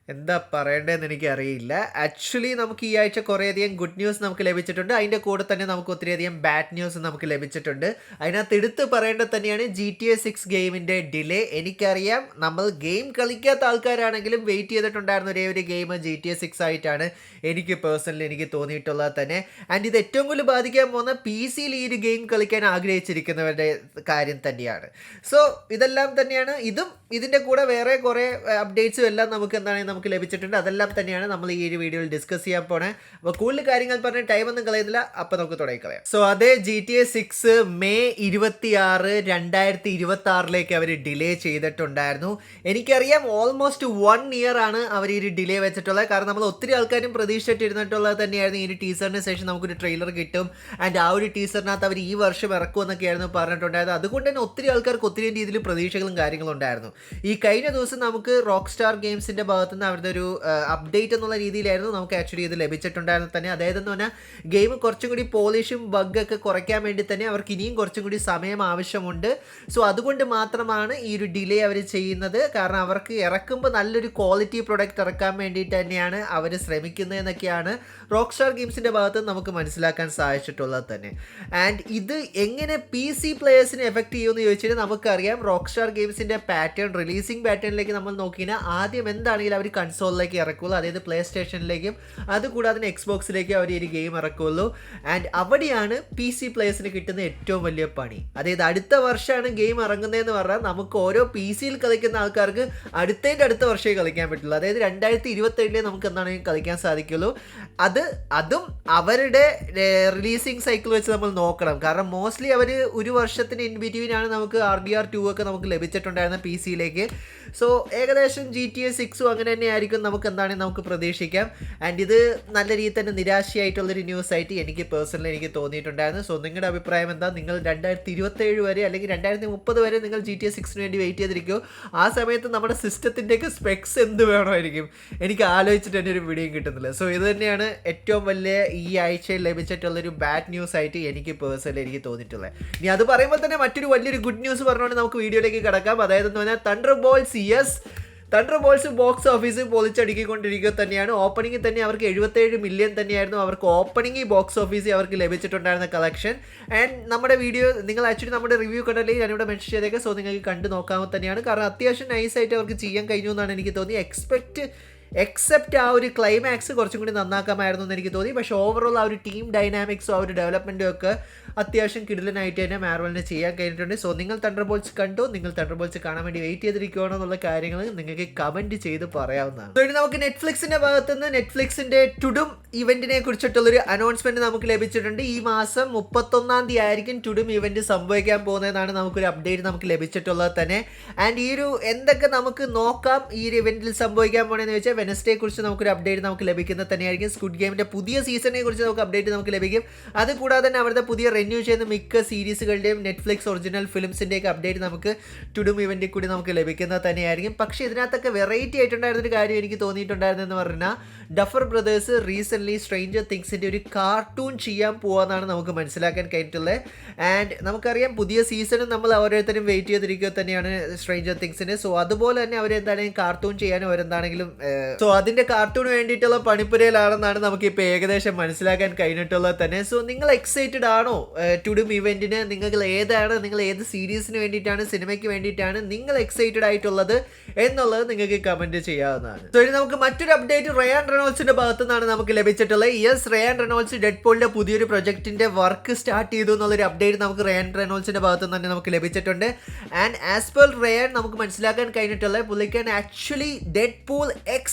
എന്താ പറയേണ്ടതെന്ന് എനിക്കറിയില്ല. ആക്ച്വലി നമുക്ക് ഈ ആഴ്ച കുറേയധികം ഗുഡ് ന്യൂസ് നമുക്ക് ലഭിച്ചിട്ടുണ്ട്. അതിൻ്റെ കൂടെ തന്നെ നമുക്ക് ഒത്തിരിയധികം ബാഡ് ന്യൂസ് നമുക്ക് ലഭിച്ചിട്ടുണ്ട്. അതിനകത്ത് എടുത്ത് പറയേണ്ടത് തന്നെയാണ് GTA 6 ഗെയിമിൻ്റെ ഡിലേ. എനിക്കറിയാം, നമ്മൾ ഗെയിം കളിക്കാത്ത ആൾക്കാരാണെങ്കിലും വെയിറ്റ് ചെയ്തിട്ടുണ്ടായിരുന്ന ഒരേ ഒരു ഗെയിം GTA 6 ആയിട്ടാണ് എനിക്ക് തോന്നിയിട്ടുള്ളത് തന്നെ. ആൻഡ് ഇത് ഏറ്റവും കൂടുതൽ ബാധിക്കാൻ പോകുന്ന PC-യിൽ ഈ ഒരു ഗെയിം കളിക്കാൻ ആഗ്രഹിച്ചിരിക്കുന്നവരുടെ കാര്യം തന്നെയാണ്. സോ ഇതെല്ലാം തന്നെയാണ്. ഇതിൻ്റെ കൂടെ വേറെ കുറേ അപ്ഡേറ്റ്സും എല്ലാം നമുക്ക് ലഭിച്ചിട്ടുണ്ട്. അതെല്ലാം തന്നെയാണ് നമ്മൾ ഈ ഒരു വീഡിയോയിൽ ഡിസ്കസ് ചെയ്യാൻ പോണേ. അപ്പോൾ കൂടുതൽ കാര്യങ്ങൾ പറഞ്ഞ ടൈമൊന്നും കളയുന്നില്ല. അപ്പോൾ നമുക്ക് തുടങ്ങിക്കളയാം. സോ അതേ GTA 6 മെയ് 26, 2026 അവർ ഡിലേ ചെയ്തിട്ടുണ്ടായിരുന്നു. എനിക്കറിയാം, ഓൾമോസ്റ്റ് 1 ഇയർ ആണ് അവർ ഈ ഒരു ഡിലേ വെച്ചിട്ടുള്ളത്. കാരണം നമ്മൾ ഒത്തിരി ആൾക്കാരും പ്രതീക്ഷിച്ചിട്ടിരുന്നിട്ടുള്ളത് തന്നെയായിരുന്നു ഈ ഒരു ടീസറിന് ശേഷം നമുക്കൊരു ട്രെയിലർ കിട്ടും, ആൻഡ് ആ ഒരു ടീസറിനകത്ത് അവർ ഈ വർഷം ഇറക്കുമെന്നൊക്കെയായിരുന്നു പറഞ്ഞിട്ടുണ്ടായത്. അതുകൊണ്ട് തന്നെ ഒത്തിരി ആൾക്കാർക്ക് ഒത്തിരി രീതിയിൽ പ്രതീക്ഷകളും കാര്യങ്ങളും ഉണ്ടായിരുന്നു. ഈ കഴിഞ്ഞ ദിവസം നമുക്ക് റോക്ക് സ്റ്റാർ ഗെയിംസിൻ്റെ ഭാഗത്തു നിന്ന് അവരുടെ ഒരു അപ്ഡേറ്റ് എന്നുള്ള രീതിയിലായിരുന്നു നമുക്ക് ആക്ച്വലി ഇത് ലഭിച്ചിട്ടുണ്ടായിരുന്നു തന്നെ. അതായത് എന്ന് പറഞ്ഞാൽ ഗെയിം കുറച്ചും കൂടി പോളിഷും ബഗ്ഗൊക്കെ കുറയ്ക്കാൻ വേണ്ടി തന്നെ അവർക്ക് ഇനിയും കുറച്ചും കൂടി സമയം ആവശ്യമുണ്ട്. സോ അതുകൊണ്ട് മാത്രമാണ് ഈ ഒരു ഡിലേ അവർ ചെയ്യുന്നത്. കാരണം അവർക്ക് ഇറക്കുമ്പോൾ നല്ലൊരു ക്വാളിറ്റി പ്രൊഡക്റ്റ് ഇറക്കാൻ വേണ്ടിയിട്ട് തന്നെയാണ് അവർ ശ്രമിക്കുന്നതെന്നൊക്കെയാണ് റോക്ക് സ്റ്റാർ ഗെയിംസിൻ്റെ ഭാഗത്ത് നമുക്ക് മനസ്സിലാക്കാൻ സാധിച്ചിട്ടുള്ളത് തന്നെ. ആൻഡ് ഇത് എങ്ങനെ PC പ്ലേയേഴ്സിനെ എഫക്റ്റ് ചെയ്യുമെന്ന് ചോദിച്ചാൽ നമുക്കറിയാം, റോക്ക് സ്റ്റാർ ഗെയിംസിൻ്റെ റിലീസിംഗ് പാറ്റേണിലേക്ക് നമ്മൾ നോക്കിയാൽ ആദ്യം എന്താണെങ്കിലും അവർ കൺസോളിലേക്ക് ഇറക്കുള്ളൂ, അതായത് പ്ലേ സ്റ്റേഷനിലേക്കും അതുകൂടാതെ എക്സ്ബോക്സിലേക്കും അവർ ഈ ഗെയിം ഇറക്കുള്ളൂ. ആൻഡ് അവിടെയാണ് PC പ്ലേയേഴ്സിന് കിട്ടുന്ന ഏറ്റവും വലിയ പണി. അതായത് അടുത്ത വർഷമാണ് ഗെയിം ഇറങ്ങുന്നതെന്ന് പറഞ്ഞാൽ നമുക്ക് ഓരോ PC-യിൽ കളിക്കുന്ന ആൾക്കാർക്ക് അടുത്ത വർഷമേ കളിക്കാൻ പറ്റുള്ളൂ. അതായത് 2027 നമുക്ക് എന്താണെങ്കിലും കളിക്കാൻ സാധിക്കുള്ളൂ. അതും അവരുടെ റിലീസിങ് സൈക്കിൾ വെച്ച് നമ്മൾ നോക്കണം. കാരണം മോസ്റ്റ്ലി അവർ ഒരു വർഷത്തിന് ഇൻ ബിറ്റ്വീനാണ് നമുക്ക് RDR2 ഒക്കെ നമുക്ക് ലഭിച്ചിട്ടുണ്ടായിരുന്ന PC-യിലേക്ക്. സോ ഏകദേശം GTA 6 അങ്ങനെ തന്നെ ആയിരിക്കും നമുക്ക് പ്രതീക്ഷിക്കാം. ആൻഡ് ഇത് നല്ല രീതിയിൽ തന്നെ നിരാശയായിട്ടുള്ളൊരു ന്യൂസ് ആയിട്ട് എനിക്ക് തോന്നിയിട്ടുണ്ടായിരുന്നു. സോ നിങ്ങളുടെ അഭിപ്രായം എന്താ? നിങ്ങൾ 2027 വരെ അല്ലെങ്കിൽ 2030 വരെ നിങ്ങൾ GTA 6-ന് വേണ്ടി വെയിറ്റ് ചെയ്തിരിക്കുമോ? ആ സമയത്ത് നമ്മുടെ സിസ്റ്റത്തിൻ്റെയൊക്കെ സ്പെക്സ് എന്ത് വേണമായിരിക്കും? എനിക്ക് ആലോചിച്ചിട്ട് തന്നെ ഒരു വീഡിയോ കിട്ടുന്നില്ല. സോ ഇത് തന്നെയാണ് ഏറ്റവും വലിയ ഈ ആഴ്ചയിൽ ലഭിച്ചിട്ടുള്ളൊരു ബാഡ് ന്യൂസ് ആയിട്ട് എനിക്ക് തോന്നിയിട്ടുള്ളത്. ഇനി അത് പറയുമ്പോൾ തന്നെ മറ്റൊരു വലിയൊരു ഗുഡ് ന്യൂസ് പറഞ്ഞുകൊണ്ട് നമുക്ക് വീഡിയോയിലേക്ക് കിടക്കാം. അതായത് എന്ന് പറഞ്ഞാൽ തണ്ടർബോൾട്സ് ബോക്സ് ഓഫീസ് പൊളിച്ചടുക്കിക്കൊണ്ടിരിക്കുക തന്നെയാണ്. ഓപ്പണിംഗിൽ തന്നെ അവർക്ക് 77 മില്യൺ തന്നെയായിരുന്നു അവർക്ക് ഓപ്പണിംഗ് ബോക്സ് ഓഫീസിൽ അവർക്ക് ലഭിച്ചിട്ടുണ്ടായിരുന്ന കളക്ഷൻ. ആൻഡ് നമ്മുടെ വീഡിയോ നിങ്ങൾ ആക്ച്വലി നമ്മുടെ റിവ്യൂ കണ്ടല്ലെങ്കിൽ ഞാനിവിടെ മെൻഷൻ ചെയ്തേക്കാം. സോ നിങ്ങൾക്ക് കണ്ടു നോക്കാവുന്ന തന്നെയാണ്. കാരണം അത്യാവശ്യം നൈസായിട്ട് അവർക്ക് ചെയ്യാൻ കഴിഞ്ഞു എന്നാണ് എനിക്ക് തോന്നി. എക്സെപ്റ്റ് ആ ഒരു ക്ലൈമാക്സ് കുറച്ചും കൂടി നന്നാക്കാമായിരുന്നു എന്ന് എനിക്ക് തോന്നി. പക്ഷേ ഓവറോൾ ആ ഒരു ടീം ഡൈനാമിക്സും ആ ഒരു ഡെവലപ്മെൻറ്റും ഒക്കെ അത്യാവശ്യം കിടിലനായിട്ട് തന്നെ മാർവലിന് ചെയ്യാൻ കഴിഞ്ഞിട്ടുണ്ട്. സോ നിങ്ങൾ തണ്ടർബോൾട്സ് കണ്ടോ? നിങ്ങൾ തണ്ടർബോൾട്സ് കാണാൻ വേണ്ടി വെയിറ്റ് ചെയ്തിരിക്കുകയാണോ എന്നുള്ള കാര്യങ്ങൾ നിങ്ങൾക്ക് കമൻറ്റ് ചെയ്ത് പറയാവുന്നതാണ്. സോ ഇനി നമുക്ക് നെറ്റ്ഫ്ലിക്സിൻ്റെ ഭാഗത്തുനിന്ന് നെറ്റ്ഫ്ലിക്സിൻ്റെ ടുഡും ഇവൻറ്റിനെ കുറിച്ചിട്ടുള്ളൊരു അനൗൺസ്മെൻറ്റ് നമുക്ക് ലഭിച്ചിട്ടുണ്ട്. ഈ മാസം 31 ആയിരിക്കും ടുഡും ഇവൻറ്റ് സംഭവിക്കാൻ പോകുന്നതെന്നാണ് നമുക്കൊരു അപ്ഡേറ്റ് നമുക്ക് ലഭിച്ചിട്ടുള്ളത് തന്നെ. ആൻഡ് ഈ ഒരു എന്തൊക്കെ നമുക്ക് നോക്കാം ഈ ഒരു ഇവൻറ്റിൽ സംഭവിക്കാൻ പോകണമെന്ന് വെച്ചാൽ വെനസ്ഡേ കുറിച്ച് നമുക്കൊരു അപ്ഡേറ്റ് നമുക്ക് ലഭിക്കുന്നത് തന്നെയായിരിക്കും. സ്ക്വിഡ് ഗെയിമിൻ്റെ പുതിയ സീസണിനെ കുറിച്ച് നമുക്ക് അപ്ഡേറ്റ് നമുക്ക് ലഭിക്കും. അതുകൂടാതെ തന്നെ അവരുടെ പുതിയ റിന്യൂ ചെയ്യുന്ന മിക്ക സീരീസുകളുടെയും നെറ്റ്ഫ്ലിക്സ് ഒറിജിനൽ ഫിലിംസിൻ്റെയൊക്കെ അപ്ഡേറ്റ് നമുക്ക് ടുഡും ഇവൻറ്റിൽ കൂടി നമുക്ക് ലഭിക്കുന്നത് തന്നെയായിരിക്കും. പക്ഷേ ഇതിനകത്തൊക്കെ വെറൈറ്റി ആയിട്ടുണ്ടായിരുന്നൊരു കാര്യം എനിക്ക് തോന്നിയിട്ടുണ്ടായിരുന്നെന്ന് പറഞ്ഞാൽ, ഡഫർ ബ്രദേഴ്സ് റീസെൻ്റ്ലി സ്ട്രേഞ്ചർ തിങ്സിൻ്റെ ഒരു കാർട്ടൂൺ ചെയ്യാൻ പോകാമെന്നാണ് നമുക്ക് മനസ്സിലാക്കാൻ കഴിഞ്ഞിട്ടുള്ളത്. ആൻഡ് നമുക്കറിയാം പുതിയ സീസണും നമ്മൾ ഓരോരുത്തരും വെയിറ്റ് ചെയ്തിരിക്കുക തന്നെയാണ് സ്ട്രേഞ്ചർ തിങ്സിന്. സോ അതുപോലെ തന്നെ അവരെന്താണെങ്കിലും കാർട്ടൂൺ ചെയ്യാനും അവരെന്താണെങ്കിലും സോ അതിൻ്റെ കാർട്ടൂൺ വേണ്ടിയിട്ടുള്ള പണിപ്പുരയിലാണെന്നാണ് നമുക്കിപ്പോൾ ഏകദേശം മനസ്സിലാക്കാൻ കഴിഞ്ഞിട്ടുള്ളത് തന്നെ. സോ നിങ്ങൾ എക്സൈറ്റഡ് ആണോ ടുഡും ഇവൻറ്റിന്? നിങ്ങൾ ഏത് സീരീസിന് വേണ്ടിയിട്ടാണ്, സിനിമയ്ക്ക് വേണ്ടിയിട്ടാണ് നിങ്ങൾ എക്സൈറ്റഡ് ആയിട്ടുള്ളത് എന്നുള്ളത് നിങ്ങൾക്ക് കമൻറ്റ് ചെയ്യാവുന്നതാണ്. സോ ഇനി നമുക്ക് മറ്റൊരു അപ്ഡേറ്റ് റയാൻ റെനോൾഡ്സിൻ്റെ ഭാഗത്തു നിന്നാണ് നമുക്ക് ലഭിച്ചിട്ടുള്ളത്. റയാൻ റെനോൾഡ്സ് ഡെഡ്പൂളിൻ്റെ പുതിയൊരു പ്രൊജക്റ്റിൻ്റെ വർക്ക് സ്റ്റാർട്ട് ചെയ്തു എന്നുള്ളൊരു അപ്ഡേറ്റ് നമുക്ക് റയാൻ റെനോൾഡ്സിൻ്റെ ഭാഗത്തു നിന്ന് തന്നെ നമുക്ക് ലഭിച്ചിട്ടുണ്ട്. ആൻഡ് ആസ് പെർ റയാൻ നമുക്ക് മനസ്സിലാക്കാൻ കഴിഞ്ഞിട്ടുള്ളത്, പുള്ളിക്കാൻ ആക്ച്വലി ഡെഡ്പൂൾ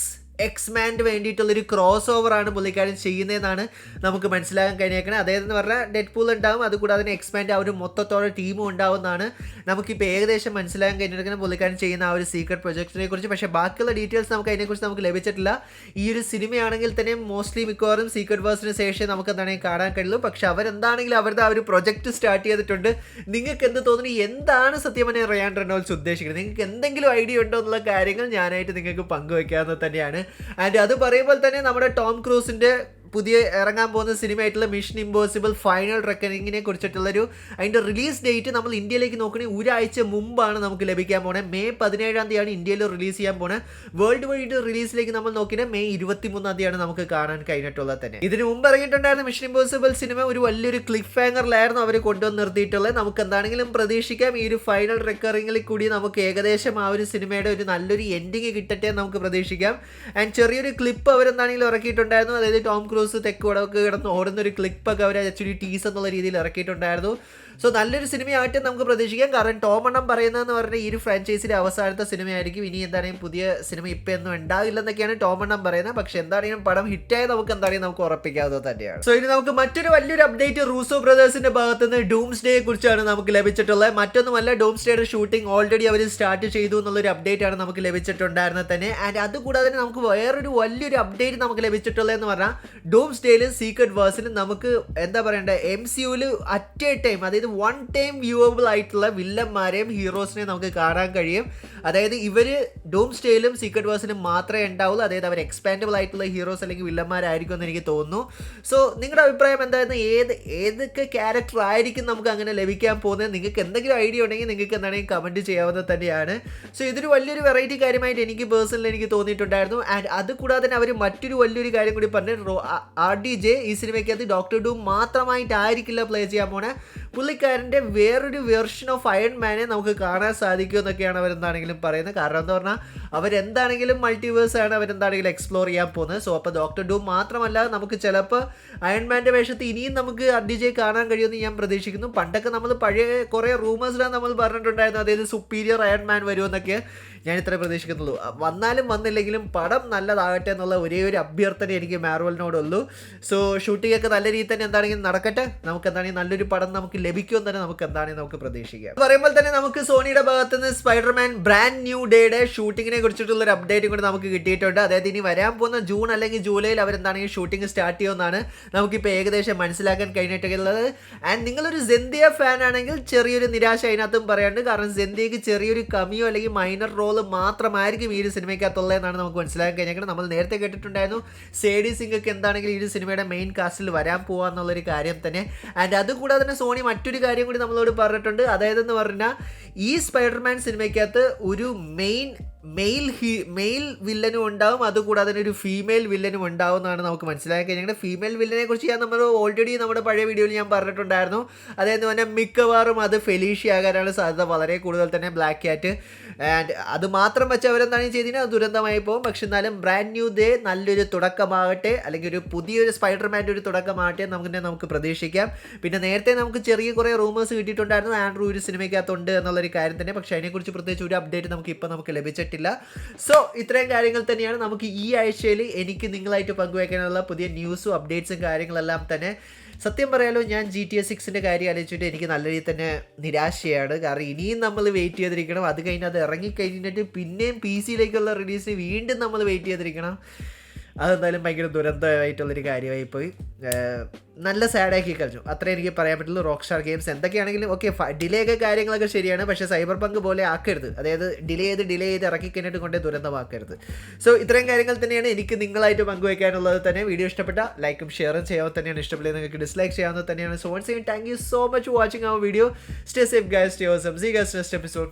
എക്സ്മാൻഡ് വേണ്ടിയിട്ടുള്ളൊരു ക്രോസ് ഓവറാണ് പുള്ളിക്കാരൻ ചെയ്യുന്നതെന്നാണ് നമുക്ക് മനസ്സിലാക്കാൻ കഴിഞ്ഞേക്കുന്നത്. അതായത് പറഞ്ഞാൽ ഡെഡ്പൂൾ ഉണ്ടാവും, അതുകൂടാതെ തന്നെ എക്സ്മാൻഡ് ആ ഒരു മൊത്തത്തോടെ ടീമും ഉണ്ടാവുമെന്നാണ് നമുക്കിപ്പോൾ ഏകദേശം മനസ്സിലാക്കാൻ കഴിഞ്ഞിരിക്കുന്നത് പുള്ളിക്കാരൻ ചെയ്യുന്ന ആ ഒരു സീക്രട്ട് പ്രൊജക്റ്റിനെ കുറിച്ച്. പക്ഷേ ബാക്കിയുള്ള ഡീറ്റെയിൽസ് അതിനെക്കുറിച്ച് നമുക്ക് ലഭിച്ചിട്ടില്ല. ഈ ഒരു സിനിമയാണെങ്കിൽ തന്നെ മോസ്റ്റ്ലി മിക്കവാറും സീക്രട്ട് വേഴ്സിന് ശേഷം നമുക്ക് എന്താണെങ്കിൽ കാണാൻ കഴിയുള്ളൂ. പക്ഷെ അവരെന്താണെങ്കിലും അവരുടെ ആ ഒരു പ്രൊജക്റ്റ് സ്റ്റാർട്ട് ചെയ്തിട്ടുണ്ട്. നിങ്ങൾക്ക് എന്ത് തോന്നുന്നു? എന്താണ് സത്യം പറഞ്ഞാൽ റയാൻ റെനോൾഡ്സ് ഉദ്ദേശിക്കുന്നത്? നിങ്ങൾക്ക് എന്തെങ്കിലും ഐഡിയ ഉണ്ടോ എന്നുള്ള കാര്യങ്ങൾ ഞാനായിട്ട് നിങ്ങൾക്ക് പങ്കുവയ്ക്കാവുന്നത് തന്നെയാണ്. ആൻഡ് അത് പറയുമ്പോൾ തന്നെ നമ്മുടെ ടോം ക്രൂസിൻ്റെ പുതിയ ഇറങ്ങാൻ പോകുന്ന സിനിമയായിട്ടുള്ള മിഷൻ ഇമ്പോസിബിൾ ഫൈനൽ റെക്കറിങ്ങിനെ കുറിച്ചിട്ടുള്ളൊരു അതിൻ്റെ റിലീസ് ഡേറ്റ് നമ്മൾ ഇന്ത്യയിലേക്ക് നോക്കണമെങ്കിൽ ഒരാഴ്ച മുമ്പാണ് നമുക്ക് ലഭിക്കാൻ പോണേ. മെയ് 17 തീയതിയാണ് ഇന്ത്യയിൽ റിലീസ് ചെയ്യാൻ പോണേ. വേൾഡ് വൈഡ് റിലീസിലേക്ക് നമ്മൾ നോക്കിയാൽ മെയ് 23 തീയതിയാണ് നമുക്ക് കാണാൻ കഴിഞ്ഞിട്ടുള്ളത് തന്നെ. ഇതിന് മുമ്പ് ഇറങ്ങിയിട്ടുണ്ടായിരുന്ന മിഷൻ ഇമ്പോസിബിൾ സിനിമ ഒരു വലിയൊരു ക്ലിക്ക് ഫാങ്ങറിലായിരുന്നു അവർ കൊണ്ടുവന്ന് നിർത്തിയിട്ടുള്ളത്. നമുക്ക് എന്താണെങ്കിലും പ്രതീക്ഷിക്കാം ഈ ഒരു ഫൈനൽ റെക്കറിങ്ങിൽ കൂടി നമുക്ക് ഏകദേശം ആ ഒരു സിനിമയുടെ ഒരു നല്ലൊരു എൻഡിങ് കിട്ടട്ടെ നമുക്ക് പ്രതീക്ഷിക്കാം. ആൻഡ് ചെറിയൊരു ക്ലിപ്പ് അവരെന്താണെങ്കിലും ഇറക്കിയിട്ടുണ്ടായിരുന്നു. അതായത് ടോം ക്രൂസ് തെക്ക് വടക്ക് കിടന്ന് ഓടുന്ന ഒരു ക്ലിപ്പൊക്കെ അവർ ആക്ച്വലി ടീസ് എന്നുള്ള രീതിയിൽ ഇറക്കിയിട്ടുണ്ടായിരുന്നു. സോ നല്ലൊരു സിനിമയായിട്ട് നമുക്ക് പ്രതീക്ഷിക്കാം. കാരണം ടോം അണ്ണം പറയുന്നതെന്ന് പറഞ്ഞാൽ ഈ ഒരു ഫ്രാഞ്ചൈസിലെ അവസാനത്തെ സിനിമയായിരിക്കും, ഇനി എന്താണെങ്കിലും പുതിയ സിനിമ ഇപ്പം ഒന്നും ഉണ്ടാവില്ലെന്നൊക്കെയാണ് ടോം അണ്ണം പറയുന്നത്. പക്ഷെ എന്താണെങ്കിലും പടം ഹിറ്റായി നമുക്ക് എന്താണെങ്കിലും നമുക്ക് ഉറപ്പിക്കാവുന്നത് തന്നെയാണ്. സോ ഇനി നമുക്ക് മറ്റൊരു വലിയൊരു അപ്ഡേറ്റ് റൂസോ ബ്രദേഴ്സിന്റെ ഭാഗത്ത് നിന്ന് ഡൂംസ്ഡേയെ കുറിച്ചാണ് നമുക്ക് ലഭിച്ചിട്ടുള്ളത്. മറ്റൊന്നുമല്ല, ഡൂംസ്ഡേയുടെ ഷൂട്ടിംഗ് ഓൾറെഡി അവർ സ്റ്റാർട്ട് ചെയ്തു എന്നുള്ളൊരു അപ്ഡേറ്റ് ആണ് നമുക്ക് ലഭിച്ചിട്ടുണ്ടായിരുന്നത് തന്നെ. ആൻഡ് അതുകൂടാതെ തന്നെ നമുക്ക് വേറൊരു വലിയൊരു അപ്ഡേറ്റ് നമുക്ക് ലഭിച്ചിട്ടുള്ളതെന്ന് പറഞ്ഞാൽ ഡൂംസ്ഡേയിലും സീക്രട്ട് വേഴ്സിലും നമുക്ക് എന്താ പറയണ്ടത് MCUവിൽ അറ്റ് എ ടൈം, അതായത് വൺ ടൈം വ്യൂവബിൾ ആയിട്ടുള്ള വില്ലന്മാരെയും ഹീറോസിനെയും നമുക്ക് കാണാൻ കഴിയും. അതായത് ഇവർ ഡൂംസ്ഡേയിലും സീക്രട്ട് വേഴ്സിലും മാത്രമേ ഉണ്ടാവുള്ളൂ. അതായത് അവർ എക്സ്പാൻഡബിൾ ആയിട്ടുള്ള ഹീറോസ് അല്ലെങ്കിൽ വില്ലന്മാരായിരിക്കും എന്ന് എനിക്ക് തോന്നുന്നു. സോ നിങ്ങളുടെ അഭിപ്രായം എന്തായിരുന്നു? ഏതൊക്കെ ക്യാരക്ടർ ആയിരിക്കും നമുക്ക് അങ്ങനെ ലഭിക്കാൻ പോകുന്നത്? നിങ്ങൾക്ക് എന്തെങ്കിലും ഐഡിയ ഉണ്ടെങ്കിൽ നിങ്ങൾക്ക് എന്താണെങ്കിൽ കമൻറ്റ് ചെയ്യാവുന്നത് തന്നെയാണ്. സോ ഇതൊരു വലിയൊരു വെറൈറ്റി കാര്യമായിട്ട് എനിക്ക് പേഴ്സണലി എനിക്ക് തോന്നിയിട്ടുണ്ടായിരുന്നു. ആൻഡ് അതുകൂടാതെ തന്നെ അവർ മറ്റൊരു വലിയൊരു കാര്യം കൂടി പറഞ്ഞു, RDJ ഈ സിനിമയ്ക്കകത്ത് ഡോക്ടർ ഡൂം മാത്രമായിട്ടായിരിക്കില്ല പ്ലേ ചെയ്യാൻ പോണേ. പുള്ളിക്കാരൻ്റെ വേറൊരു വെർഷൻ ഓഫ് അയൺ മാനെ നമുക്ക് കാണാൻ സാധിക്കും എന്നൊക്കെയാണ് അവരെന്താണെങ്കിലും പറയുന്നത്. കാരണം എന്ന് പറഞ്ഞാൽ അവരെന്താണെങ്കിലും മൾട്ടിവേഴ്സാണ് അവരെന്താണെങ്കിലും എക്സ്പ്ലോർ ചെയ്യാൻ പോകുന്നത്. സോ അപ്പോൾ ഡോക്ടർ ഡൂം മാത്രമല്ല, നമുക്ക് ചിലപ്പോൾ അയൺമാൻ്റെ വേഷത്തിൽ ഇനിയും നമുക്ക് RDJ കാണാൻ കഴിയുമെന്ന് ഞാൻ പ്രതീക്ഷിക്കുന്നു. പണ്ടൊക്കെ നമ്മൾ പഴയ കുറേ റൂമേഴ്സിലാണ് നമ്മൾ പറഞ്ഞിട്ടുണ്ടായിരുന്നു, അതായത് സുപ്പീരിയർ അയൺമാൻ വരുമെന്നൊക്കെ. ഞാൻ ഇത്രേ പ്രതീക്ഷിക്കുന്നുള്ളൂ. വന്നാലും വന്നില്ലെങ്കിലും പടം നല്ലതാകട്ടെ എന്നുള്ള ഒരേ ഒരു അഭ്യർത്ഥന എനിക്ക് മാർവലിനോടുള്ളൂ. സോ ഷൂട്ടിംഗ് ഒക്കെ നല്ല രീതിയിൽ തന്നെ എന്താണെങ്കിലും നടക്കട്ടെ. നമുക്ക് എന്താണെങ്കിൽ നല്ലൊരു പടം നമുക്ക് ലഭിക്കുമെന്ന് തന്നെ നമുക്ക് എന്താണെങ്കിലും നമുക്ക് പ്രതീക്ഷിക്കാം. പറയുമ്പോൾ തന്നെ നമുക്ക് സോണിയുടെ ഭാഗത്ത് നിന്ന് സ്പൈഡർമാൻ ബ്രാൻഡ് ന്യൂ ഡേയുടെ ഷൂട്ടിങ്ങിനെ കുറിച്ചിട്ടുള്ള ഒരു അപ്ഡേറ്റും കൂടി നമുക്ക് കിട്ടിയിട്ടുണ്ട്. അതായത് ഇനി വരാൻ പോകുന്ന ജൂൺ അല്ലെങ്കിൽ ജൂലൈയിൽ അവരെന്താണെങ്കിൽ ഷൂട്ടിംഗ് സ്റ്റാർട്ട് ചെയ്യുമെന്നാണ് നമുക്കിപ്പോൾ ഏകദേശം മനസ്സിലാക്കാൻ കഴിഞ്ഞിട്ടുള്ളത്. ആൻഡ് നിങ്ങളൊരു സെന്തിയ ഫാൻ ആണെങ്കിൽ ചെറിയൊരു നിരാശ അതിനകത്തും പറയാനുണ്ട്. കാരണം സെന്തിയക്ക് ചെറിയൊരു കമിയോ അല്ലെങ്കിൽ മൈനർ റോള് മാത്രമായിരിക്കും ഈ ഒരു സിനിമയ്ക്കകത്തുള്ളതെന്നാണ് നമുക്ക് മനസ്സിലാക്കാൻ കഴിഞ്ഞത്. നമ്മൾ നേരത്തെ കേട്ടിട്ടുണ്ടായിരുന്നു സേഡി സിംഗ് ഒക്കെ എന്താണെങ്കിലും ഈ ഒരു സിനിമയുടെ മെയിൻ കാസ്റ്റിൽ വരാൻ പോകാന്നുള്ളൊരു കാര്യം തന്നെ. ആൻഡ് അതുകൂടാതെ തന്നെ സോണി മറ്റൊരു കാര്യം കൂടി നമ്മളോട് പറഞ്ഞിട്ടുണ്ട്. അതായത് എന്ന് പറഞ്ഞാൽ ഈ സ്പൈഡർമാൻ സിനിമയ്ക്കകത്ത് ഒരു മെയിൽ വില്ലനും ഉണ്ടാവും, അതുകൂടാതെ തന്നെ ഒരു ഫീമെയിൽ വില്ലനും ഉണ്ടാവും എന്നാണ് നമുക്ക് മനസ്സിലാക്കാൻ കഴിഞ്ഞത്. ഫീമെയിൽ വില്ലനെ കുറിച്ച് നമ്മൾ ഓൾറെഡി നമ്മുടെ പഴയ വീഡിയോയിൽ ഞാൻ പറഞ്ഞിട്ടുണ്ടായിരുന്നു. അതായത് തന്നെ മിക്കവാറും അത് ഫെലീഷ്യ ആകാനാണ് സാധ്യത വളരെ കൂടുതൽ തന്നെ, ബ്ലാക്ക് ക്യാറ്റ്. ആൻഡ് അത് മാത്രം വെച്ച് അവരെന്താണ് ചെയ്തിരുന്നത്, അത് ദുരന്തമായി പോകും. പക്ഷെ എന്നാലും ബ്രാൻഡ് ന്യൂ ഡേ നല്ലൊരു തുടക്കമാകട്ടെ, അല്ലെങ്കിൽ ഒരു പുതിയൊരു സ്പൈഡർമാൻ്റെ ഒരു തുടക്കമാകട്ടെ നമുക്ക് പ്രതീക്ഷിക്കാം. പിന്നെ നേരത്തെ നമുക്ക് ചെറിയ കുറേ റൂമേഴ്സ് കിട്ടിയിട്ടുണ്ടായിരുന്നു ആൻഡ്രൂ ഒരു സിനിമയ്ക്കകത്തുണ്ട് എന്നുള്ളൊരു കാര്യം തന്നെ. പക്ഷേ അതിനെക്കുറിച്ച് പ്രത്യേകിച്ച് ഒരു അപ്ഡേറ്റ് നമുക്ക് ലഭിച്ചിട്ടില്ല. സോ ഇത്രയും കാര്യങ്ങൾ തന്നെയാണ് നമുക്ക് ഈ ആഴ്ചയിൽ എനിക്ക് നിങ്ങളായിട്ട് പങ്കുവയ്ക്കാനുള്ള പുതിയ ന്യൂസും അപ്ഡേറ്റ്സും കാര്യങ്ങളെല്ലാം തന്നെ. സത്യം പറയാലോ, ഞാൻ GTA 6 കാര്യം ആലോചിച്ചിട്ട് എനിക്ക് നല്ല രീതിയിൽ തന്നെ നിരാശയാണ്. കാരണം ഇനിയും നമ്മൾ വെയിറ്റ് ചെയ്തിരിക്കണം. അത് കഴിഞ്ഞ് അത് ഇറങ്ങിക്കഴിഞ്ഞിട്ട് പിന്നെയും PC യിലേക്കുള്ള റിലീസിന് വീണ്ടും നമ്മൾ വെയിറ്റ് ചെയ്തിരിക്കണം. അതെന്തായാലും ഭയങ്കര ദുരന്തമായിട്ടുള്ളൊരു കാര്യമായിപ്പോയി. നല്ല സാഡാക്കി കളിച്ചു, അത്രേ എനിക്ക് പറയാൻ പറ്റുള്ളൂ. റോക്സ്റ്റാർ ഗെയിംസ് എന്തൊക്കെയാണെങ്കിലും ഓക്കെ, ഡിലേ ഒക്കെ കാര്യങ്ങളൊക്കെ ശരിയാണ്. പക്ഷേ സൈബർ പങ്ക് പോലെ ആക്കരുത്. അതായത് ഡിലേ ചെയ്ത് ഇറക്കി കഴിഞ്ഞിട്ട് കൊണ്ടേ ദുരന്തമാക്കരുത്. സോ ഇത്രയും കാര്യങ്ങൾ തന്നെയാണ് എനിക്ക് നിങ്ങളായിട്ട് പങ്കുവയ്ക്കാനുള്ളത് തന്നെ. വീഡിയോ ഇഷ്ടപ്പെട്ട ലൈക്കും ഷെയറും ചെയ്യാൻ തന്നെയാണ്. ഇഷ്ടപ്പെട്ടത് നിങ്ങൾക്ക് ഡിസ്ലൈക്ക് ചെയ്യാവുന്നത് തന്നെയാണ്. So once again thank you so much for watching our video. Stay safe guys, stay awesome. See guys next episode.